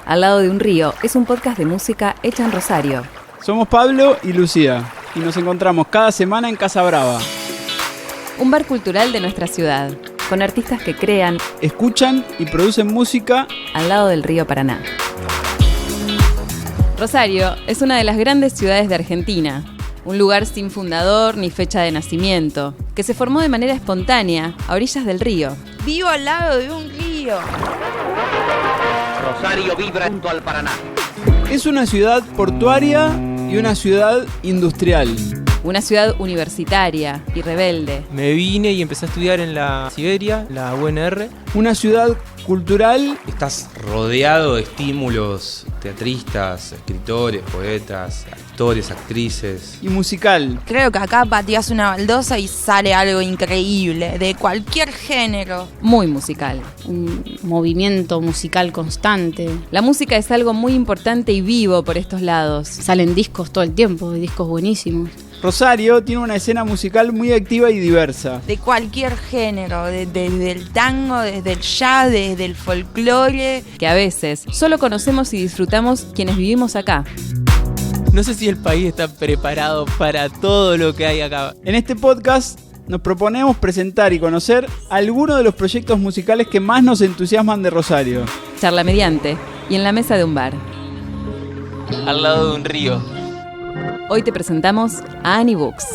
Al lado de un río es un podcast de música hecha en Rosario. Somos Pablo y Lucía y nos encontramos cada semana en Casa Brava. Un bar cultural de nuestra ciudad, con artistas que crean, escuchan y producen música al lado del río Paraná. Rosario es una de las grandes ciudades de Argentina, un lugar sin fundador ni fecha de nacimiento, que se formó de manera espontánea a orillas del río. Vivo al lado de un río. Rosario vibra junto al Paraná. Es una ciudad portuaria y una ciudad industrial. Una ciudad universitaria y rebelde. Me vine y empecé a estudiar en la Siberia, la UNR. Una ciudad cultural. Estás rodeado de estímulos, teatristas, escritores, poetas, actores, actrices. Y musical. Creo que acá pateás una baldosa y sale algo increíble, de cualquier género. Muy musical. Un movimiento musical constante. La música es algo muy importante y vivo por estos lados. Salen discos todo el tiempo, discos buenísimos. Rosario tiene una escena musical muy activa y diversa. De cualquier género, desde el tango, desde el jazz, desde el folclore. Que a veces solo conocemos y disfrutamos quienes vivimos acá. No sé si el país está preparado para todo lo que hay acá. En este podcast nos proponemos presentar y conocer algunos de los proyectos musicales que más nos entusiasman de Rosario. Charla mediante y en la mesa de un bar. Al lado de un río. Hoy te presentamos a Annie Books.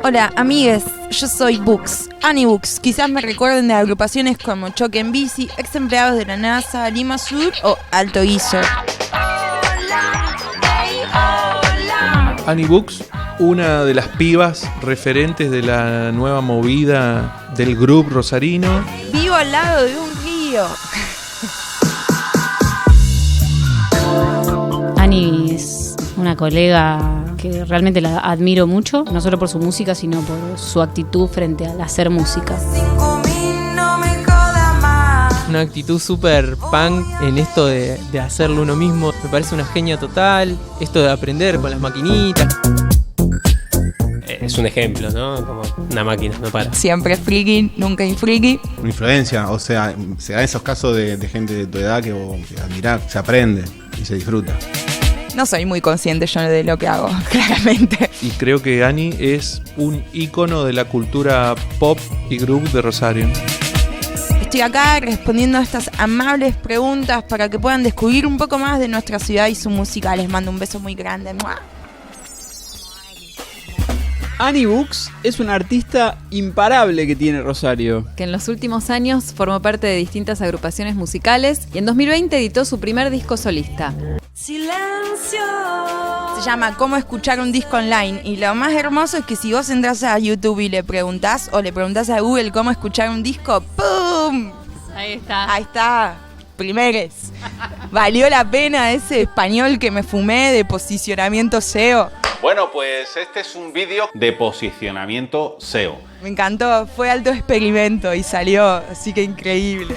Hola, amigues, yo soy Books, Annie Books. Quizás me recuerden de agrupaciones como Choque en Bici, Ex Empleados de la NASA, Lima Sur o Alto Guiso. Annie Books, una de las pibas referentes de la nueva movida del grupo rosarino. Vivo al lado de un río. Annie es una colega que realmente la admiro mucho, no solo por su música, sino por su actitud frente al hacer música. Una actitud súper punk en esto de hacerlo uno mismo. Me parece una genia total. Esto de aprender con las maquinitas. Es un ejemplo, ¿no? Como una máquina, no para. Siempre friki, nunca infriki. Una influencia, o sea, se dan esos casos de gente de tu edad que admirás, se aprende y se disfruta. No soy muy consciente yo de lo que hago, claramente. Y creo que Annie es un ícono de la cultura pop y group de Rosario. Estoy acá respondiendo a estas amables preguntas para que puedan descubrir un poco más de nuestra ciudad y su música. Les mando un beso muy grande. ¡Mua! Annie Books es una artista imparable que tiene Rosario. Que en los últimos años formó parte de distintas agrupaciones musicales y en 2020 editó su primer disco solista. Silencio. Se llama Cómo escuchar un disco online y lo más hermoso es que si vos entras a YouTube y le preguntás o le preguntás a Google cómo escuchar un disco, ¡pum! Ahí está. Ahí está. Primeres. Valió la pena ese español que me fumé de posicionamiento SEO. Bueno, pues este es un vídeo de posicionamiento SEO. Me encantó, fue alto experimento y salió, así que increíble.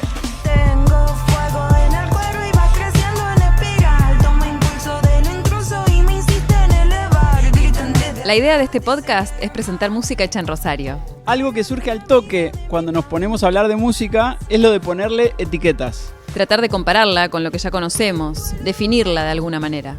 La idea de este podcast es presentar música hecha en Rosario. Algo que surge al toque cuando nos ponemos a hablar de música es lo de ponerle etiquetas. Tratar de compararla con lo que ya conocemos, definirla de alguna manera.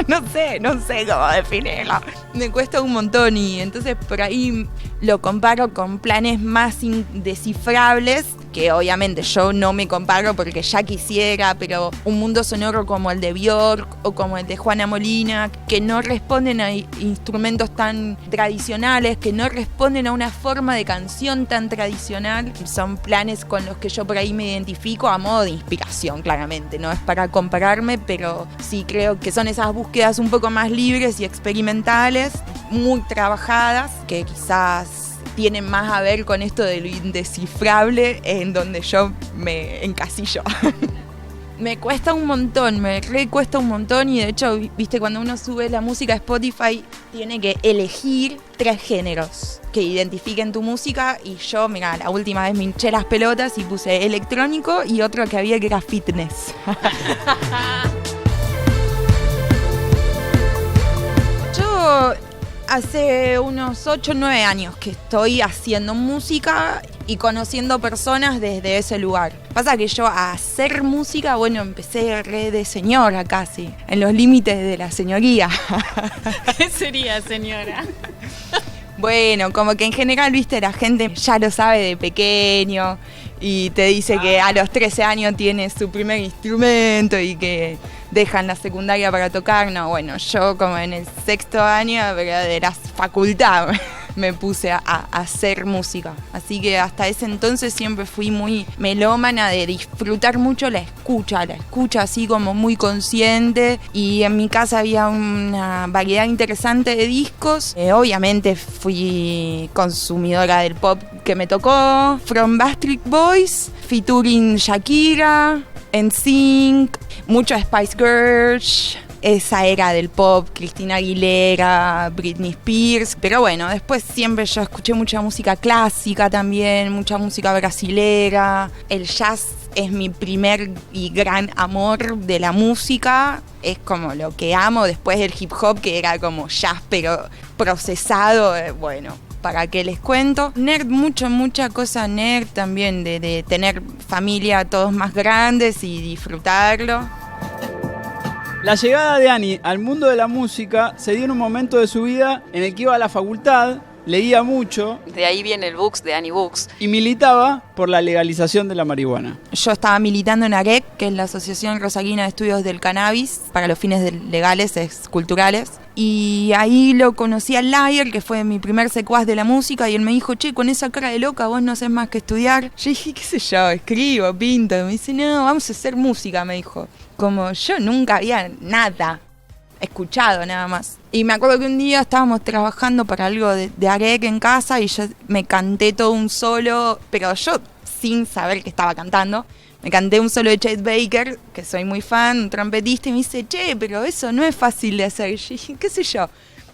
No sé cómo definirlo. Me cuesta un montón y entonces por ahí lo comparo con planes más indescifrables, que obviamente yo no me comparo porque ya quisiera, pero un mundo sonoro como el de Björk o como el de Juana Molina, que no responden a instrumentos tan tradicionales, que no responden a una forma de canción tan tradicional, son planes con los que yo por ahí me identifico a modo de inspiración, claramente, no es para compararme, pero sí creo que son esas búsquedas un poco más libres y experimentales, muy trabajadas, que quizás tienen más a ver con esto de lo indescifrable, en donde yo me encasillo. Me cuesta un montón, me cuesta un montón y de hecho, viste, cuando uno sube la música a Spotify tiene que elegir 3 géneros que identifiquen tu música y yo, mira, la última vez me hinché las pelotas y puse electrónico y otro que había que era fitness. Yo hace unos 8 o 9 años que estoy haciendo música y conociendo personas desde ese lugar. Pasa que yo a hacer música, bueno, empecé re de señora casi, en los límites de la señoría. ¿Qué sería, señora? Bueno, como que en general, viste, la gente ya lo sabe de pequeño y te dice que a los 13 años tiene su primer instrumento y que dejan la secundaria para tocar. No, bueno, yo como en el 6º año de la facultad me puse a hacer música. Así que hasta ese entonces siempre fui muy melómana de disfrutar mucho la escucha así como muy consciente. Y en mi casa había una variedad interesante de discos. Obviamente fui consumidora del pop que me tocó. From Backstreet Boys, featuring Shakira, NSYNC, mucho Spice Girls. Esa era del pop, Christina Aguilera, Britney Spears. Pero bueno, después siempre yo escuché mucha música clásica también, mucha música brasilera. El jazz es mi primer y gran amor de la música. Es como lo que amo después del hip hop, que era como jazz pero procesado. Bueno, ¿para qué les cuento? Nerd, mucha cosa nerd también, de tener familia todos más grandes y disfrutarlo. La llegada de Ani al mundo de la música se dio en un momento de su vida en el que iba a la facultad, leía mucho. De ahí viene el Books de Ani Books. Y militaba por la legalización de la marihuana. Yo estaba militando en AREC, que es la Asociación Rosarina de Estudios del Cannabis, para los fines legales, culturales. Y ahí lo conocí a Lair, que fue mi primer secuaz de la música, y él me dijo, che, con esa cara de loca vos no haces más que estudiar. Yo dije, qué sé yo, escribo, pinto. Me dice, no, vamos a hacer música, me dijo. Como yo nunca había nada escuchado nada más. Y me acuerdo que un día estábamos trabajando para algo de AREC en casa y yo me canté todo un solo, pero yo sin saber que estaba cantando. Me canté un solo de Chet Baker, que soy muy fan, un trompetista, y me dice, che, pero eso no es fácil de hacer. Y yo dije, qué sé yo.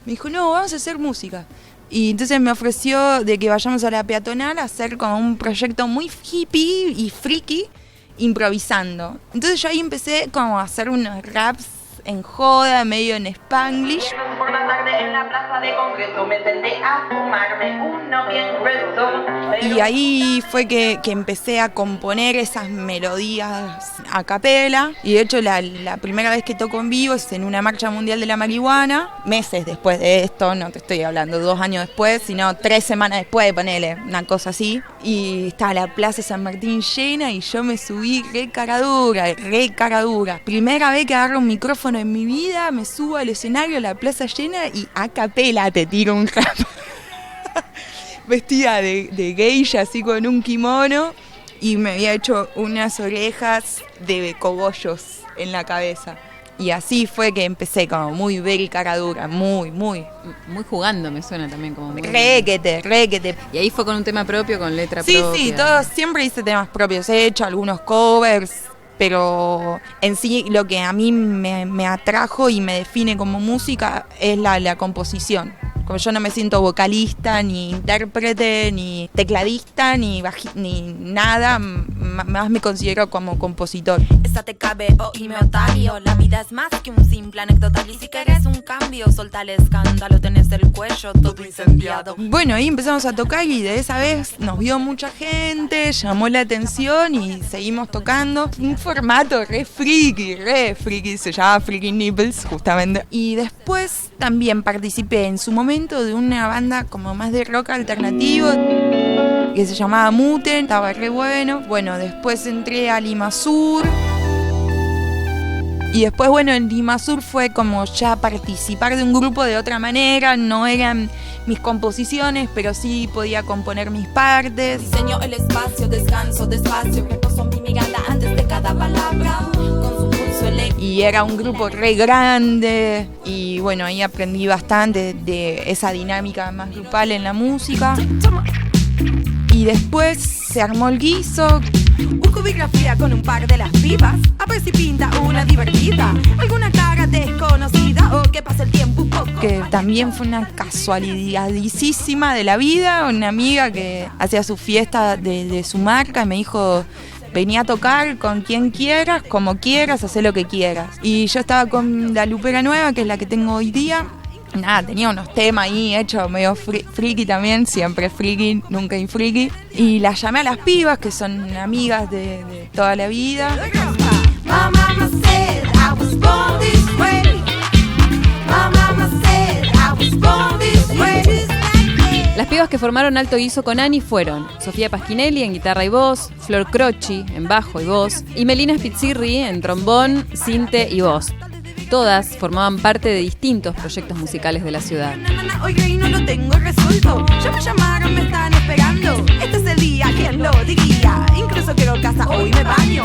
Me dijo, no, vamos a hacer música. Y entonces me ofreció de que vayamos a la peatonal a hacer como un proyecto muy hippie y friki, improvisando. Entonces yo ahí empecé como a hacer unos raps en joda, medio en Spanglish. Por la tarde en la plaza de Congreso me senté a fumarme uno bien grueso. Y ahí fue que empecé a componer esas melodías a capela. Y de hecho la primera vez que toco en vivo es en una marcha mundial de la marihuana. Meses después de esto, no te estoy hablando 2 años después, sino 3 semanas después, ponele, una cosa así. Y estaba la Plaza San Martín llena y yo me subí re cara dura. Primera vez que agarro un micrófono en mi vida, me subo al escenario, la plaza llena y a capela te tiro un rap. Vestida de geisha, así con un kimono, y me había hecho unas orejas de cogollos en la cabeza. Y así fue que empecé, como muy very cara dura, muy jugando, me suena también como muy... Requete. Y ahí fue con un tema propio, con letra propia. Sí, todos, siempre hice temas propios, he hecho algunos covers, pero en sí lo que a mí me atrajo y me define como música es la composición. Como yo no me siento vocalista, ni intérprete, ni tecladista, ni nada, más me considero como compositor. Esa te cabe, oíme Otario, la vida es más que un simple anecdotal. Y si querés un cambio, solta el escándalo, tenés el cuello todo incendiado. Bueno, ahí empezamos a tocar y de esa vez nos vio mucha gente, llamó la atención y seguimos tocando. Un formato re friki, se llama Freaky Nipples, justamente. Y después también participé en su momento de una banda como más de rock alternativo que se llamaba Muten, estaba re bueno. Bueno, después entré a Lima Sur. Y después, bueno, en Lima Sur fue como ya participar de un grupo de otra manera. No eran mis composiciones, pero sí podía componer mis partes. Diseño el espacio, descanso despacio, reposo mi mirada antes de cada palabra. Y era un grupo re grande y bueno, ahí aprendí bastante de esa dinámica más grupal en la música. Y después se armó el guiso. Busco biografía con un par de las pibas, a ver si pinta una divertida, alguna cara desconocida o que pase el tiempo un poco. Que también fue una casualidadísima de la vida, una amiga que hacía su fiesta de su marca y me dijo... Venía a tocar con quien quieras, como quieras, hacer lo que quieras. Y yo estaba con la lupera nueva, que es la que tengo hoy día, nada, tenía unos temas ahí hechos medio friki también, siempre friki, nunca infriki. Y las llamé a las pibas, que son amigas de toda la vida. Las pibas que formaron Alto Guiso con Ani fueron Sofía Pasquinelli en guitarra y voz, Flor Croci en bajo y voz, y Melina Spitzirri en trombón, sinte y voz. Todas formaban parte de distintos proyectos musicales de la ciudad. Oye, y no lo tengo resuelto. Ya me llamaron, me están esperando. Este es el día, ¿quién lo diría? Incluso quiero casa, hoy me baño.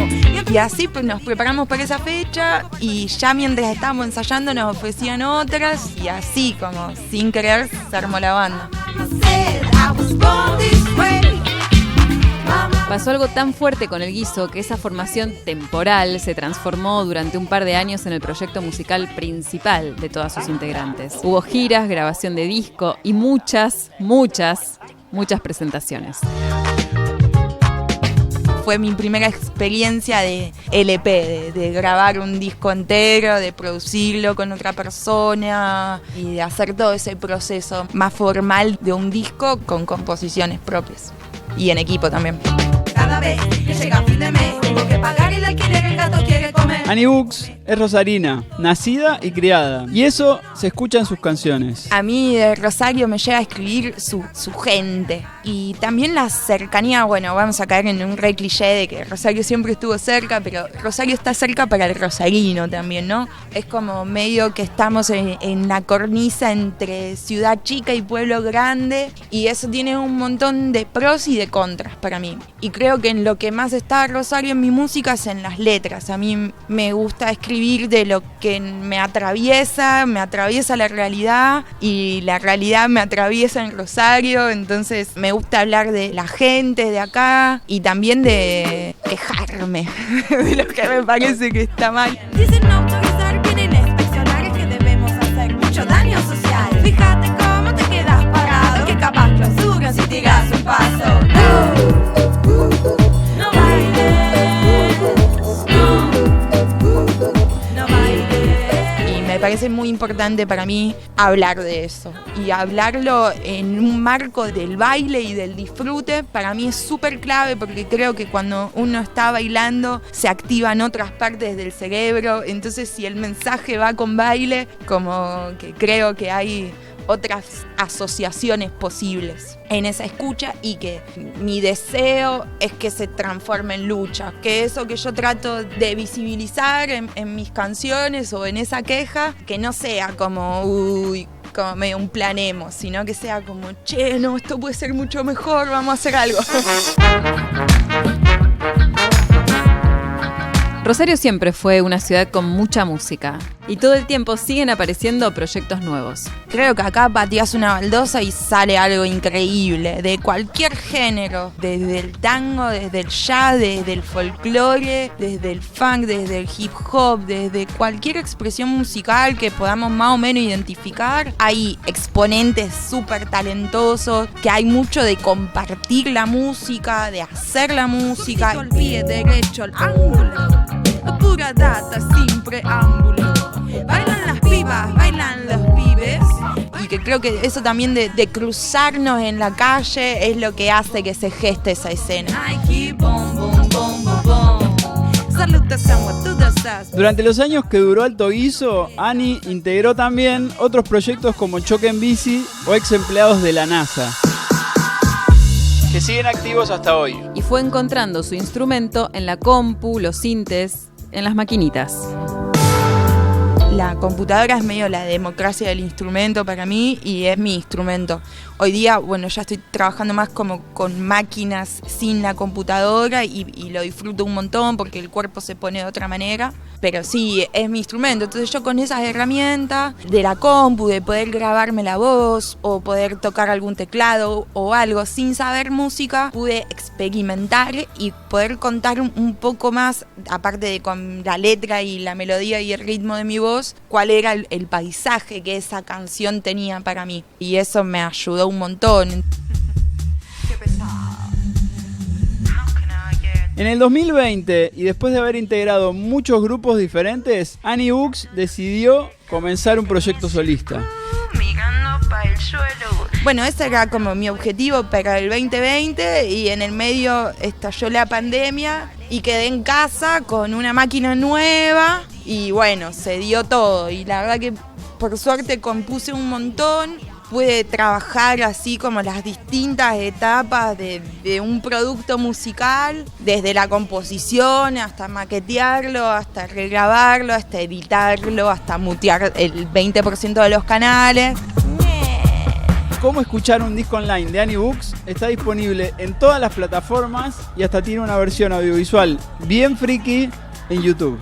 Y así pues, nos preparamos para esa fecha y ya mientras estábamos ensayando nos ofrecían otras y así como sin querer se armó la banda. Pasó algo tan fuerte con el Guiso que esa formación temporal se transformó durante un par de años en el proyecto musical principal de todas sus integrantes. Hubo giras, grabación de disco y muchas presentaciones. Fue mi primera experiencia de LP, de grabar un disco entero, de producirlo con otra persona y de hacer todo ese proceso más formal de un disco con composiciones propias y en equipo también. Cada vez que llega fin de mes, tengo que pagar el alquiler, el gato quiere comer. Ani Bux es rosarina, nacida y criada, y eso se escucha en sus canciones. A mí de Rosario me llega a escribir su gente y también la cercanía. Bueno, vamos a caer en un re cliché de que Rosario siempre estuvo cerca, pero Rosario está cerca para el rosarino también, ¿no? Es como medio que estamos en la cornisa entre ciudad chica y pueblo grande, y eso tiene un montón de pros y de contras para mí. Y creo que en lo que más está Rosario en mi música es en las letras. A mí me gusta escribir de lo que me atraviesa la realidad y la realidad me atraviesa en Rosario, entonces me gusta hablar de la gente de acá y también de quejarme de lo que me parece que está mal. Dicen no autorizar, vienen a inspeccionar, es que debemos hacer mucho daño social. Fíjate cómo te quedas parado, que capaz clausuras si tiras un paso. No bailes, no bailes. Y me parece muy importante para mí hablar de eso y hablarlo en un marco del baile y del disfrute. Para mí es súper clave porque creo que cuando uno está bailando se activan otras partes del cerebro, entonces si el mensaje va con baile, como que creo que hay otras asociaciones posibles en esa escucha y que mi deseo es que se transforme en lucha, que eso que yo trato de visibilizar en mis canciones o en esa queja, que no sea como como medio un plan emo, sino que sea como, che, no, esto puede ser mucho mejor, vamos a hacer algo. Rosario siempre fue una ciudad con mucha música y todo el tiempo siguen apareciendo proyectos nuevos. Creo que acá pateás una baldosa y sale algo increíble, de cualquier género, desde el tango, desde el jazz, desde el folclore, desde el funk, desde el hip hop, desde cualquier expresión musical que podamos más o menos identificar. Hay exponentes súper talentosos, que hay mucho de compartir la música, de hacer la música. No te olvides derecho al ángulo. Pura data sin preámbulo. Bailan las pibas, bailan los pibes. Y que creo que eso también de cruzarnos en la calle es lo que hace que se geste esa escena. Nike, bom, bom, bom, bom, bom. Salutación a todas. Durante los años que duró Alto Guiso, Ani integró también otros proyectos como Choque en Bici o Ex Empleados de la NASA, que siguen activos hasta hoy. Y fue encontrando su instrumento en la compu, los sintes, en las maquinitas. La computadora es medio la democracia del instrumento para mí y es mi instrumento. Hoy día, bueno, ya estoy trabajando más como con máquinas sin la computadora y lo disfruto un montón porque el cuerpo se pone de otra manera. Pero sí, es mi instrumento. Entonces yo con esas herramientas de la compu, de poder grabarme la voz o poder tocar algún teclado o algo sin saber música, pude experimentar y poder contar un poco más, aparte de con la letra y la melodía y el ritmo de mi voz, cuál era el paisaje que esa canción tenía para mí. Y eso me ayudó un montón. Qué pesado. En el 2020, y después de haber integrado muchos grupos diferentes, Ani Bux decidió comenzar un proyecto solista. mirando para el suelo. Bueno, ese era como mi objetivo para el 2020 y en el medio estalló la pandemia y quedé en casa con una máquina nueva y bueno, se dio todo y la verdad que por suerte compuse un montón. Pude trabajar así como las distintas etapas de un producto musical, desde la composición hasta maquetearlo, hasta regrabarlo, hasta editarlo, hasta mutear el 20% de los canales. Cómo escuchar un disco online de Annie Books está disponible en todas las plataformas y hasta tiene una versión audiovisual bien friki en YouTube.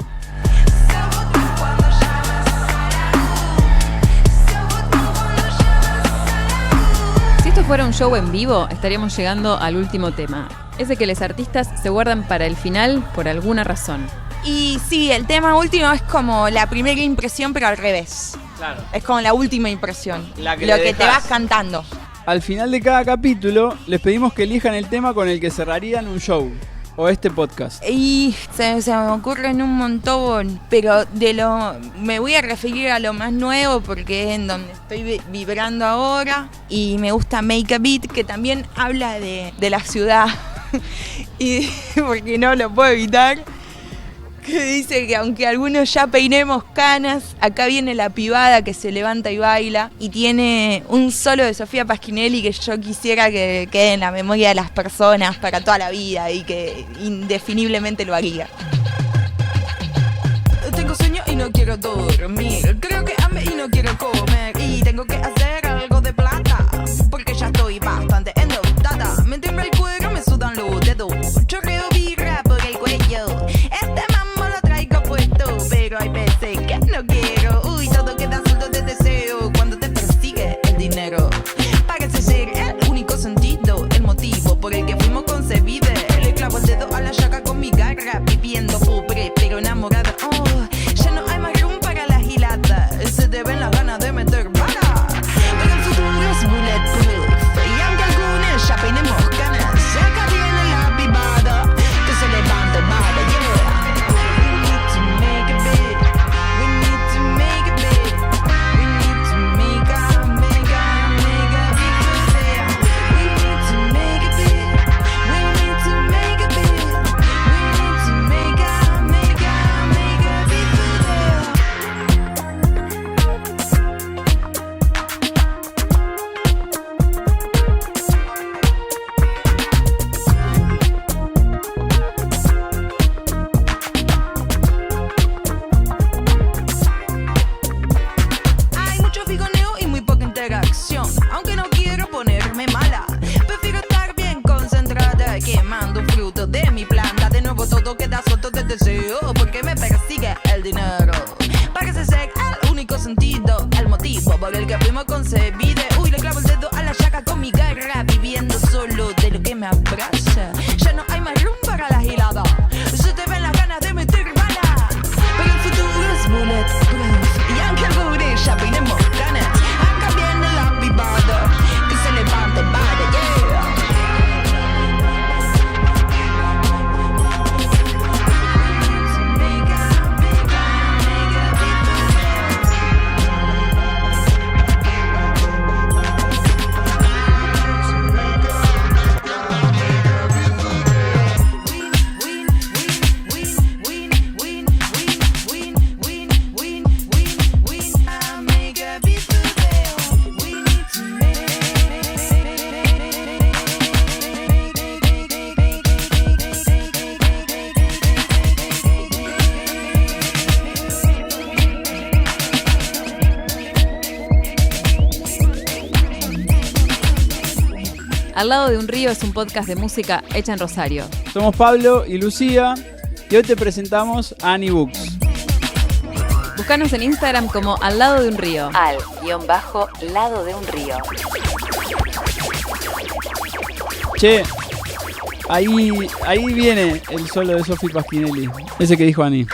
Si esto fuera un show en vivo, estaríamos llegando al último tema. Ese que los artistas se guardan para el final por alguna razón. Y sí, el tema último es como la primera impresión, pero al revés. Claro. Es como la última impresión. La que lo le que te dejás. vas cantando. Al final de cada capítulo, les pedimos que elijan el tema con el que cerrarían un show o este podcast. Y se me ocurren un montón, pero me voy a referir a lo más nuevo porque es en donde estoy vibrando ahora. Y me gusta Make a Beat, que también habla de la ciudad. Y porque no lo puedo evitar. Que dice que aunque algunos ya peinemos canas, acá viene la pibada que se levanta y baila. Y tiene un solo de Sofía Pasquinelli que yo quisiera que quede en la memoria de las personas para toda la vida y que indefiniblemente lo haría. Tengo sueño y no quiero dormir. Creo que hambre y no quiero comer. Y tengo que hacer algo de plata porque ya estoy bastante endeudada. Me tiembla el cuero, me sudan los dedos. Chorreo birra por el cuello. Pero hay veces que no quiero. Uy, todo queda suelto de deseo cuando te persigue el dinero. Parece ser el único sentido, el motivo por el que fuimos concebidos. Le clavo el dedo a la llaga con mi garra, viviendo pobre pero enamorada. Oh, ya no hay más room para la gilada. Se te ven las ganas de meter balas. Pero el futuro es bulletproof. Y aunque algunos ya peinemos canas, acá viene la pibada que se levanta y baila, yeah. Aunque no quiero ponerme mala, prefiero estar bien concentrada, quemando fruto de mi planta. De nuevo todo queda suelto de deseo porque me persigue el dinero. Parece ser el único sentido, el motivo por el que fuimos concebidos. Uy, le clavo el dedo a la llaga con mi garra, viviendo solo de lo que me abraza. Ya no hay más room para la gilada. Se te ven las ganas de meter balas. Pero el futuro es bulletproof. Y aunque algunos ya peinemos canas, acá viene la pibada que se levanta y baila, yeah. Al lado de un río es un podcast de música hecha en Rosario. Somos Pablo y Lucía y hoy te presentamos a Annie Books. Búscanos en Instagram como Al lado de un río. _lado de un río. Che, ahí viene el solo de Sofía Pasquinelli, ese que dijo Annie.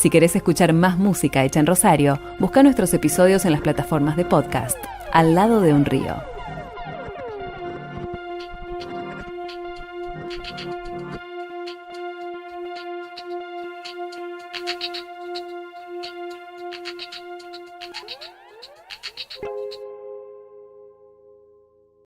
Si querés escuchar más música hecha en Rosario, busca nuestros episodios en las plataformas de podcast. Al lado de un río.